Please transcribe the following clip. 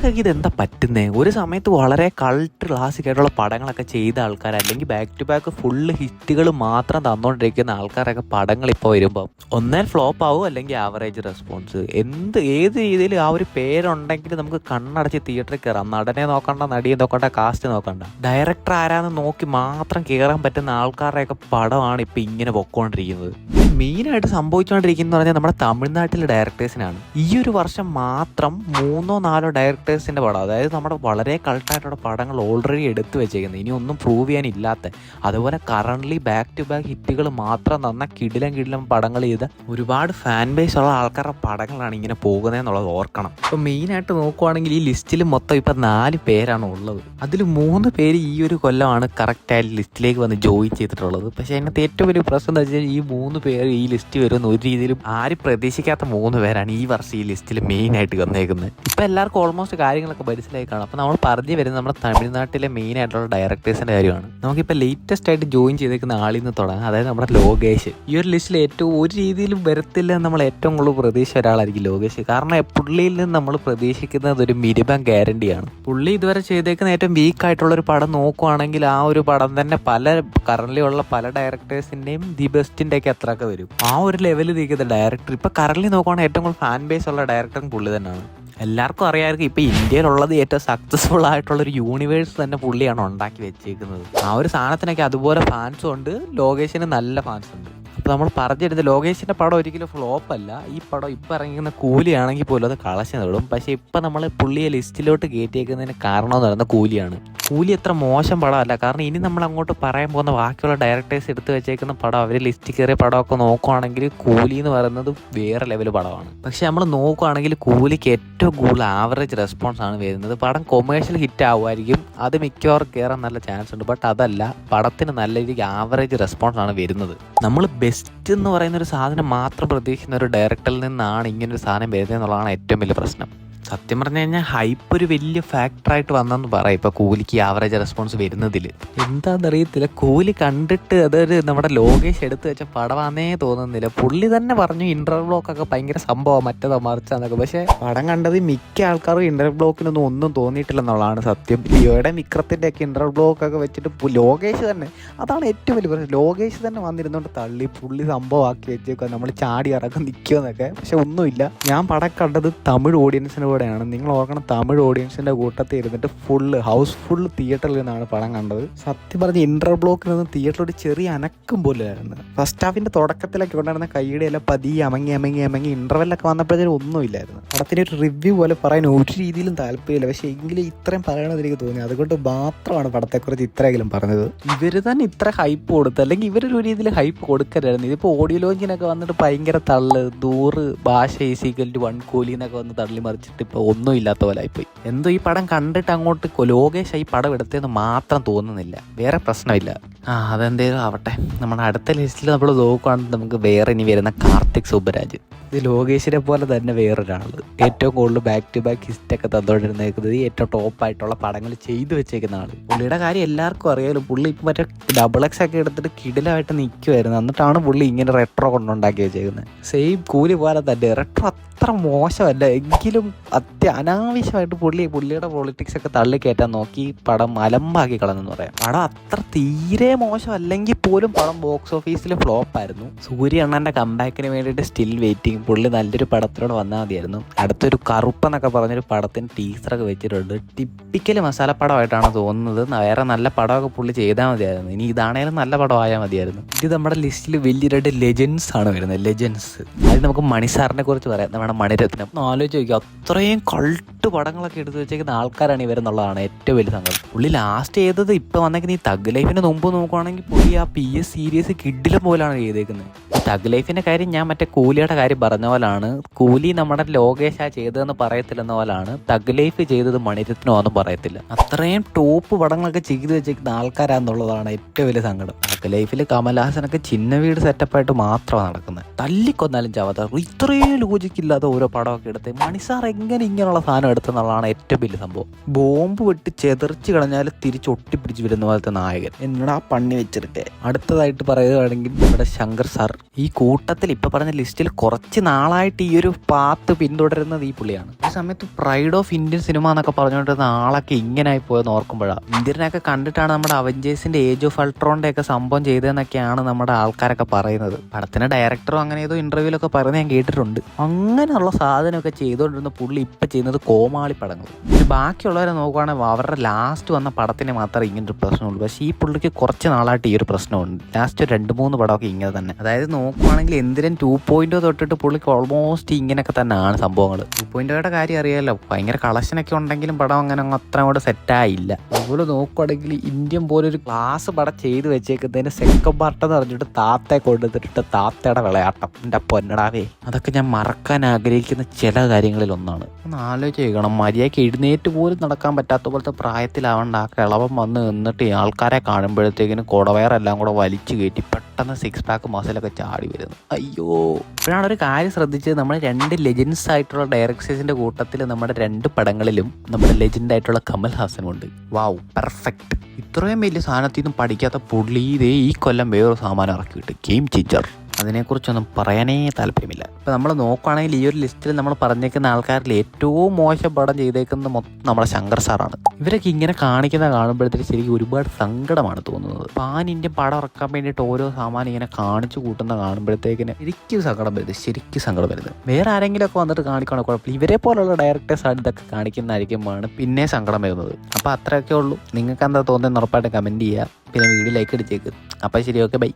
ഇവർക്കൊക്കെ ഇതെന്താ പറ്റുന്നത്? ഒരു സമയത്ത് വളരെ കൾട്ട് ക്ലാസിക് ആയിട്ടുള്ള പടങ്ങളൊക്കെ ചെയ്ത ആൾക്കാർ, അല്ലെങ്കിൽ ബാക്ക് ടു ബാക്ക് ഫുള്ള് ഹിറ്റുകൾ മാത്രം തന്നുകൊണ്ടിരിക്കുന്ന ആൾക്കാരൊക്കെ പടങ്ങൾ ഇപ്പോൾ വരുമ്പോൾ ഒന്നേൽ ഫ്ലോപ്പ് ആവും, അല്ലെങ്കിൽ ആവറേജ് റെസ്പോൺസ്. ഏത് രീതിയിൽ ആ ഒരു പേരുണ്ടെങ്കിൽ നമുക്ക് കണ്ണടച്ച് തിയേറ്ററിൽ കയറാം. നടനെ നോക്കണ്ട, നടിയെ നോക്കണ്ട, കാസ്റ്റ് നോക്കണ്ട, ഡയറക്ടർ ആരാന്ന് നോക്കി മാത്രം കയറാൻ പറ്റുന്ന ആൾക്കാരുടെയൊക്കെ പടമാണ് ഇപ്പം ഇങ്ങനെ പൊക്കോണ്ടിരിക്കുന്നത്. മെയിനായിട്ട് സംഭവിച്ചുകൊണ്ടിരിക്കുന്നത് പറഞ്ഞാൽ നമ്മുടെ തമിഴ്നാട്ടിലെ ഡയറക്ടേഴ്സിനാണ്. ഈ ഒരു വർഷം മാത്രം 3-4 ഡയറക്ടേഴ്സിൻ്റെ പടം, അതായത് നമ്മുടെ വളരെ കൾട്ടായിട്ടുള്ള പടങ്ങൾ ഓൾറെഡി എടുത്തു വെച്ചേക്കുന്നത്, ഇനി ഒന്നും പ്രൂവ് ചെയ്യാനില്ലാത്ത, അതുപോലെ കറണ്ട്ലി ബാക്ക് ടു ബാക്ക് ഹിറ്റുകൾ മാത്രം തന്ന കിടിലം പടങ്ങൾ ചെയ്ത ഒരുപാട് ഫാൻ ബേസ് ഉള്ള ആൾക്കാരുടെ പടങ്ങളാണ് ഇങ്ങനെ പോകുന്നതെന്നുള്ളത് ഓർക്കണം. ഇപ്പോൾ മെയിനായിട്ട് നോക്കുവാണെങ്കിൽ ഈ ലിസ്റ്റിൽ മൊത്തം ഇപ്പം 4 പേരാണ് ഉള്ളത്. അതിൽ 3 പേര് ഈ ഒരു കൊല്ലമാണ് കറക്റ്റായിട്ട് ലിസ്റ്റിലേക്ക് വന്ന് ജോയിൻ ചെയ്തിട്ടുള്ളത്. പക്ഷേ അതിനകത്ത് ഏറ്റവും വലിയ പ്രശ്നം എന്താ വെച്ചാൽ ഈ 3 പേര് ഈ ലിസ്റ്റ് വരുമെന്ന് ഒരു രീതിയിലും ആരും പ്രതീക്ഷിക്കാത്ത 3 പേരാണ് ഈ വർഷം ഈ ലിസ്റ്റിൽ മെയിനായിട്ട് വന്നേക്കുന്നത്. ഇപ്പം എല്ലാവർക്കും ഓൾമോസ്റ്റ് കാര്യങ്ങളൊക്കെ മനസ്സിലായി കാണും. അപ്പോൾ നമ്മൾ പറഞ്ഞു വരുന്നത് നമ്മുടെ തമിഴ്നാട്ടിലെ മെയിനായിട്ടുള്ള ഡയറക്ടേഴ്സിൻ്റെ കാര്യമാണ്. നമുക്കിപ്പോൾ ലേറ്റസ്റ്റ് ആയിട്ട് ജോയിൻ ചെയ്തേക്കുന്ന ആളിൽ നിന്ന് തുടങ്ങാം. അതായത് നമ്മുടെ ലോകേഷ്. ഈ ഒരു ലിസ്റ്റിൽ ഏറ്റവും ഒരു രീതിയിലും വരത്തില്ല എന്ന് നമ്മൾ ഏറ്റവും കൂടുതൽ പ്രതീക്ഷ ഒരാളായിരിക്കും ലോകേഷ്. കാരണം പുള്ളിയിൽ നിന്ന് നമ്മൾ പ്രതീക്ഷിക്കുന്നത് ഒരു മിനിമം ഗ്യാരണ്ടിയാണ്. പുള്ളി ഇതുവരെ ചെയ്തേക്കുന്ന ഏറ്റവും വീക്കായിട്ടുള്ളൊരു പടം നോക്കുവാണെങ്കിൽ ആ ഒരു പടം തന്നെ പല കറൻലി ഉള്ള പല ഡയറക്ടേഴ്സിൻ്റെയും ദി ബെസ്റ്റിൻ്റെ ഒക്കെ അത്രയൊക്കെ വരും. ആ ഒരു ലെവലിൽ നിൽക്കുന്ന ഡയറക്ടർ ഇപ്പം കറൻലി നോക്കുവാണെങ്കിൽ ഏറ്റവും കൂടുതൽ ഫാൻ ബേസ് ഉള്ള ഡയറക്ടറും പുള്ളി തന്നെയാണ്. എല്ലാവർക്കും അറിയാമായിരിക്കും ഇപ്പം ഇന്ത്യയിലുള്ളത് ഏറ്റവും സക്സസ്ഫുൾ ആയിട്ടുള്ളൊരു യൂണിവേഴ്സ് തന്നെ പുള്ളിയാണ് ഉണ്ടാക്കി വെച്ചേക്കുന്നത്. ആ ഒരു സാധനത്തിനൊക്കെ അതുപോലെ ഫാൻസും ഉണ്ട്, ലോകേഷിന് നല്ല ഫാൻസ് ഉണ്ട്. അപ്പോൾ നമ്മൾ പറഞ്ഞിരുന്നത് ലോകേഷിൻ്റെ പടം ഒരിക്കലും ഫ്ലോപ്പ് അല്ല. ഈ പടം ഇപ്പം ഇറങ്ങിക്കുന്ന കൂലിയാണെങ്കിൽ പോലും അത് കളച്ച് നേടും. പക്ഷേ ഇപ്പം നമ്മൾ പുള്ളിയെ ലിസ്റ്റിലോട്ട് കയറ്റിയേക്കുന്നതിന് കാരണം എന്ന് പറയുന്നത് കൂലിയാണ്. കൂലി അത്ര മോശം പടമല്ല. കാരണം ഇനി നമ്മൾ അങ്ങോട്ട് പറയാൻ പോകുന്ന ബാക്കിയുള്ള ഡയറക്ടേഴ്സ് എടുത്ത് വെച്ചേക്കുന്ന പടം, അവർ ലിസ്റ്റിൽ കയറിയ പടമൊക്കെ നോക്കുവാണെങ്കിൽ കൂലി എന്ന് പറയുന്നത് വേറെ ലെവൽ പടമാണ്. പക്ഷെ നമ്മൾ നോക്കുവാണെങ്കിൽ കൂലിക്ക് ഏറ്റവും കൂടുതൽ ആവറേജ് റെസ്പോൺസ് ആണ് വരുന്നത്. പടം കൊമേഴ്ഷ്യൽ ഹിറ്റ് ആവുമായിരിക്കും, അത് മിക്കവാറും കയറാൻ നല്ല ചാൻസ് ഉണ്ട്. ബട്ട് അതല്ല, പടത്തിന് നല്ല രീതിക്ക് ആവറേജ് റെസ്പോൺസ് ആണ് വരുന്നത്. നമ്മൾ ബെസ്റ്റ് എന്ന് പറയുന്ന ഒരു സാധനം മാത്രം പ്രതീക്ഷിക്കുന്ന ഒരു ഡയറക്ടറിൽ നിന്നാണ് ഇങ്ങനൊരു സാധനം വരുന്നത് എന്നുള്ളതാണ് ഏറ്റവും വലിയ പ്രശ്നം. സത്യം പറഞ്ഞു കഴിഞ്ഞാൽ ഹൈപ്പ് ഒരു വലിയ ഫാക്ടറായിട്ട് വന്നെന്ന് പറയാം ഇപ്പോൾ കൂലിക്ക് ആവറേജ് റെസ്പോൺസ് വരുന്നതിൽ. എന്താണെന്നറിയത്തില്ല, കൂലി കണ്ടിട്ട് അതൊരു നമ്മുടെ ലോകേഷ് എടുത്ത് വെച്ച പടമാണെന്നേ തോന്നുന്നില്ല. പുള്ളി തന്നെ പറഞ്ഞു ഇൻ്റർ ബ്ലോക്കൊക്കെ ഭയങ്കര സംഭവം മറ്റേതോ മറിച്ചാന്നൊക്കെ. പക്ഷേ പടം കണ്ടത് മിക്ക ആൾക്കാരും ഇൻ്റർ ബ്ലോക്കിനൊന്നും ഒന്നും തോന്നിയിട്ടില്ലെന്നുള്ളതാണ് സത്യം. ലിയോയുടെ വിക്രത്തിൻ്റെ ഒക്കെ ഇൻ്റർ ബ്ലോക്കൊക്കെ വെച്ചിട്ട് ലോകേഷ് തന്നെ, അതാണ് ഏറ്റവും വലിയ പ്രശ്നം, ലോകേഷ് തന്നെ വന്നിരുന്നോണ്ട് തള്ളി പുള്ളി സംഭവമാക്കി വെച്ചേക്കുക, നമ്മൾ ചാടി ഇറക്കം നിൽക്കുമെന്നൊക്കെ. പക്ഷെ ഒന്നുമില്ല. ഞാൻ പടം കണ്ടത് തമിഴ് ഓഡിയൻസിന് ാണ്. നിങ്ങൾ ഓർക്കണം, തമിഴ് ഓഡിയൻസിന്റെ കൂട്ടത്തിൽ ഇരുന്നിട്ട് ഫുൾ തിയേറ്ററിൽ നിന്നാണ് പടം കണ്ടത്. സത്യം പറഞ്ഞ് ഇന്റർ ബ്ലോക്കിൽ നിന്ന് തിയേറ്ററിൽ ഒരു ചെറിയ അനക്കം പോലെയായിരുന്നു. ഫസ്റ്റ് ഹാഫിന്റെ തുടക്കത്തിലൊക്കെ ഉണ്ടായിരുന്ന കൈയുടെ എല്ലാം പതിയെ അമങ്ങി ഇന്റർവെല്ലൊക്കെ വന്നപ്പോഴത്തേനും ഒന്നുമില്ലായിരുന്നു. പടത്തിന്റെ ഒരു റിവ്യൂ പോലെ പറയാൻ ഒരു രീതിയിലും താല്പര്യമില്ല. പക്ഷേ എങ്കിലും ഇത്രയും പറയണമെന്ന് എനിക്ക് തോന്നി. അതുകൊണ്ട് മാത്രമാണ് പടത്തെക്കുറിച്ച് ഇത്രയെങ്കിലും പറഞ്ഞത്. ഇവർ തന്നെ ഇത്ര ഹൈപ്പ് കൊടുത്ത്, അല്ലെങ്കിൽ ഇവരൊരു രീതിയിൽ ഹൈപ്പ് കൊടുക്കരുതായിരുന്നു. ഇതിപ്പോൾ ഓഡിയോ ലോഞ്ചിനൊക്കെ വന്നിട്ട് ഭയങ്കര തള്ള്, 100 ഭാഷ = 1 കോലി എന്നൊക്കെ വന്ന് തള്ളി മറിച്ചിട്ട് ഇപ്പോൾ ഒന്നും ഇല്ലാത്ത പോലെ ആയിപ്പോയി. എന്തോ ഈ പടം കണ്ടിട്ട് അങ്ങോട്ട് ലോകേഷ് ഈ പടം എടുത്തതെന്ന് മാത്രം തോന്നുന്നില്ല, വേറെ പ്രശ്നമില്ല. അതെന്തേലും ആവട്ടെ. നമ്മുടെ അടുത്ത ലിസ്റ്റിൽ നമ്മൾ നോക്കുകയാണെങ്കിൽ നമുക്ക് വേറെ ഇനി വരുന്ന കാർത്തിക് സുബ്ബരാജ്. ഇത് ലോകേഷിനെ പോലെ തന്നെ വേറൊരാൾ, ഏറ്റവും കൂടുതൽ ബാക്ക് ടു ബാക്ക് ഹിസ്റ്റൊക്കെ തന്നുകൊണ്ടിരുന്നത്, ഏറ്റവും ടോപ്പായിട്ടുള്ള പടങ്ങൾ ചെയ്തു വെച്ചേക്കുന്ന ആൾ. പുള്ളിയുടെ കാര്യം എല്ലാവർക്കും അറിയാമല്ലോ. പുള്ളി ഇപ്പം മറ്റേ XXX ഒക്കെ എടുത്തിട്ട് കിടിലമായിട്ട് നിൽക്കുമായിരുന്നു. എന്നിട്ടാണ് പുള്ളി ഇങ്ങനെ റെട്രോ കൊണ്ടുണ്ടാക്കി വെച്ചേക്കുന്നത്. സെയിം കൂലി പോലെ തന്നെ. റെട്രോ അത്ര മോശമല്ല, എങ്കിലും അനാവശ്യമായിട്ട് പുള്ളിയുടെ പൊളിറ്റിക്സ് ഒക്കെ തള്ളിക്കയറ്റാൻ നോക്കി പടം അലമ്പാക്കി കളഞ്ഞെന്ന് പറയാം. പടം അത്ര തീരെ മോശമല്ലെങ്കിൽ പോലും പടം ബോക്സ് ഓഫീസിൽ ഫ്ലോപ്പായിരുന്നു. സൂര്യ അണ്ണൻ്റെ കംബാക്കിന് വേണ്ടിയിട്ട് സ്റ്റിൽ വെയിറ്റിംഗ്. പുള്ളി നല്ലൊരു പടത്തിനോട് വന്നാൽ മതിയായിരുന്നു. അടുത്തൊരു കറുപ്പെന്നൊക്കെ പറഞ്ഞൊരു പടത്തിന് ടീസറൊക്കെ വെച്ചിട്ടുണ്ട്. ടിപ്പിക്കൽ മസാലപ്പടമായിട്ടാണ് തോന്നുന്നത്. വേറെ നല്ല പടമൊക്കെ പുള്ളി ചെയ്താൽ മതിയായിരുന്നു. ഇനി ഇതാണേലും നല്ല പടമായാൽ മതിയായിരുന്നു. ഇത് നമ്മുടെ ലിസ്റ്റിൽ വലിയ 2 ലെജൻസ് ആണ് വരുന്നത്. ലെജൻസ് അത് നമുക്ക് മണിസാറിനെ കുറിച്ച് പറയാം. നമ്മുടെ മണിരത്നം. ആലോചിച്ച് നോക്കി, അത്രയും കൾട്ട് പടങ്ങളൊക്കെ എടുത്ത് വെച്ചേക്കുന്ന ആൾക്കാരാണ് ഇവരെന്നുള്ളതാണ് ഏറ്റവും വലിയ സങ്കടം. പുള്ളി ലാസ്റ്റ് ചെയ്തത് ഇപ്പം വന്നേക്കുന്ന ഈ തഗ് ലൈഫിന് മുമ്പ് നോക്കുവാണെങ്കിൽ പുള്ളി ആ PS സീരീസ് കിഡിലും പോലാണ് ചെയ്തേക്കുന്നത്. തഗ് ലൈഫിൻ്റെ കാര്യം ഞാൻ മറ്റേ കൂലിയുടെ കാര്യം പറഞ്ഞ പോലാണ്. കൂലി നമ്മുടെ ലോകേഷാ ചെയ്തതെന്ന് പറയത്തില്ലെന്ന പോലാണ് തഗ് ലൈഫ് ചെയ്തത് മണിരത്നമാണെന്ന് പറയത്തില്ല. അത്രയും ടോപ്പ് പടങ്ങളൊക്കെ ചെയ്ത് വെച്ചേക്കുന്ന ആൾക്കാരാന്നുള്ളതാണ് ഏറ്റവും വലിയ സങ്കടം. നോക്ക്, ലൈഫിൽ കമൽഹാസനൊക്കെ ചിന്ന വീട് സെറ്റപ്പായിട്ട് മാത്രമാണ് നടക്കുന്നത്. തല്ലിക്കൊന്നാലും ചാവാത്ത ഇത്രയും ലോജിക്കില്ലാതെ ഓരോ പടമൊക്കെ എടുത്ത് മണിസാർ എങ്ങനെ ഇങ്ങനെയുള്ള സാധനം എടുത്തെന്നുള്ളതാണ് ഏറ്റവും വലിയ സംഭവം. ബോംബ് വിട്ട് ചെതറിച്ച് കളഞ്ഞാൽ തിരിച്ച് ഒട്ടിപ്പിടിച്ച് വരുന്ന പോലത്തെ നായകൻ എന്നോട് ആ പണി വെച്ചിട്ട്. അടുത്തതായിട്ട് പറയുകയാണെങ്കിൽ നമ്മുടെ ശങ്കർ സാർ. ഈ കൂട്ടത്തിൽ ഇപ്പൊ പറഞ്ഞ ലിസ്റ്റിൽ കുറച്ച് നാളായിട്ട് ഈ ഒരു പാത്ത് പിന്തുടരുന്നത് ഈ പുള്ളിയാണ്. ഈ സമയത്ത് പ്രൈഡ് ഓഫ് ഇന്ത്യൻ സിനിമ എന്നൊക്കെ പറഞ്ഞുകൊണ്ടിരുന്ന ആളൊക്കെ ഇങ്ങനായി പോയെന്ന് ഓർക്കുമ്പോഴാണ്. ഇന്ത്യനൊക്കെ കണ്ടിട്ടാണ് നമ്മുടെ അവഞ്ചേഴ്സിന്റെ ഏജ് ഓഫ് അൾട്രോണിന്റെ ഒക്കെ സംഭവം ചെയ്തതെന്നൊക്കെയാണ് നമ്മുടെ ആൾക്കാരൊക്കെ പറയുന്നത്. പടത്തിന്റെ ഡയറക്ടറും അങ്ങനെ ഏതോ ഇന്റർവ്യൂലൊക്കെ പറഞ്ഞ് ഞാൻ കേട്ടിട്ടുണ്ട്. അങ്ങനെയുള്ള സാധനമൊക്കെ ചെയ്തുകൊണ്ടിരുന്ന പുള്ളി ഇപ്പൊ ചെയ്യുന്നത് കോമാളി പടങ്ങൾ. ബാക്കിയുള്ളവരെ നോക്കുവാണെങ്കിൽ അവരുടെ ലാസ്റ്റ് വന്ന പടത്തിന് മാത്രമേ ഇങ്ങനൊരു പ്രശ്നമുള്ളൂ. പക്ഷേ ഈ പുള്ളിക്ക് കുറച്ച് നാളായിട്ട് ഈ ഒരു പ്രശ്നമുണ്ട്. ലാസ്റ്റ് 2-3 പടമൊക്കെ ഇങ്ങനെ തന്നെ. അതായത് നോക്കുവാണെങ്കിൽ എന്തിനും 2.0 തൊട്ടിട്ട് പുള്ളിക്ക് ഓൾമോസ്റ്റ് ഇങ്ങനെയൊക്കെ തന്നെയാണ് സംഭവങ്ങൾ. 2.0യുടെ കാര്യം അറിയാമല്ലോ, ഭയങ്കര കളക്ഷനൊക്കെ ഉണ്ടെങ്കിലും പടം അങ്ങനെ അത്ര കൂടെ സെറ്റായില്ല. അതുപോലെ നോക്കുവാണെങ്കിൽ ഇന്ത്യൻ പോലൊരു ക്ലാസ് പടം ചെയ്ത് വെച്ചേക്കുന്നതിന് സെക്കൻഡ് പാർട്ട് എന്ന് പറഞ്ഞിട്ട് താത്തയെ കൊണ്ടുവന്നിട്ട് താത്തയുടെ വിളയാട്ടം. എൻ്റെ പൊന്നടാവേ, അതൊക്കെ ഞാൻ മറക്കാൻ ആഗ്രഹിക്കുന്ന ചില കാര്യങ്ങളിൽ ഒന്നാണ്. ഒന്ന് ആലോചിക്കണം, മര്യാദയ്ക്ക് എഴുന്നേറ്റ് പോലും നടക്കാൻ പറ്റാത്ത പോലത്തെ പ്രായത്തിലാവണ്ട ആ കിളവൻ വന്ന് നിന്നിട്ട് ഈ ആൾക്കാരെ കാണുമ്പോഴത്തേക്കിനും കുടവയറെല്ലാം കൂടെ വലിച്ചു കയറ്റി പെട്ടെന്ന് 6 പാക്ക് മസിലൊക്കെ ചാടി വരുന്നു. അയ്യോ. ഇപ്പോഴാണ് ഒരു കാര്യം ശ്രദ്ധിച്ചത്, നമ്മുടെ 2 ലെജൻസ് ആയിട്ടുള്ള ഡയറക്ടേഴ്സിന്റെ കൂട്ടത്തിൽ നമ്മുടെ 2 പടങ്ങളിലും നമ്മുടെ ലെജൻഡ് ആയിട്ടുള്ള കമൽഹാസനുണ്ട്. വാവ്, പെർഫെക്റ്റ്. ഇത്രയും വലിയ സാധനത്തിൽ നിന്നും പഠിക്കാത്ത പുള്ളി ഇതേ ഈ കൊല്ലം വേറൊരു സാമാനം ഇറക്കിയിട്ട് ഗെയിം ചേഞ്ചർ. അതിനെക്കുറിച്ചൊന്നും പറയാനേ താല്പര്യമില്ല. ഇപ്പോൾ നമ്മൾ നോക്കുകയാണെങ്കിൽ ഈ ഒരു ലിസ്റ്റിൽ നമ്മൾ പറഞ്ഞേക്കുന്ന ആൾക്കാരിൽ ഏറ്റവും മോശം പടം ചെയ്തേക്കുന്നത് മൊത്തം നമ്മുടെ ശങ്കർ സാറാണ്. ഇവരൊക്കെ ഇങ്ങനെ കാണുമ്പോഴത്തേക്ക് ശരിക്കും ഒരുപാട് സങ്കടമാണ് തോന്നുന്നത്. പാൻ ഇന്ത്യൻ പടം ഇറക്കാൻ വേണ്ടിയിട്ട് ഓരോ സാമാനം ഇങ്ങനെ കാണിച്ചു കൂട്ടുന്ന കാണുമ്പോഴത്തേക്കിന് ശരിക്കും സങ്കടം വരുന്നത്. വേറെ ആരെങ്കിലുമൊക്കെ വന്നിട്ട് കാണിക്കണം കുഴപ്പമില്ല, ഇവരെ പോലുള്ള ഡയറക്ടേഴ്സാണ് ഇതൊക്കെ കാണിക്കുന്നതായിരിക്കുമ്പോഴാണ് പിന്നെ സങ്കടം വരുന്നത്. അപ്പോൾ അത്രയൊക്കെ ഉള്ളൂ. നിങ്ങൾക്ക് എന്താ തോന്നുന്നത് ഉറപ്പായിട്ട് കമൻറ്റ് ചെയ്യുക. പിന്നെ വീഡിയോ ലൈക്ക് അടിച്ചേക്ക്. അപ്പോൾ ശരി, ഓക്കെ, ബൈ.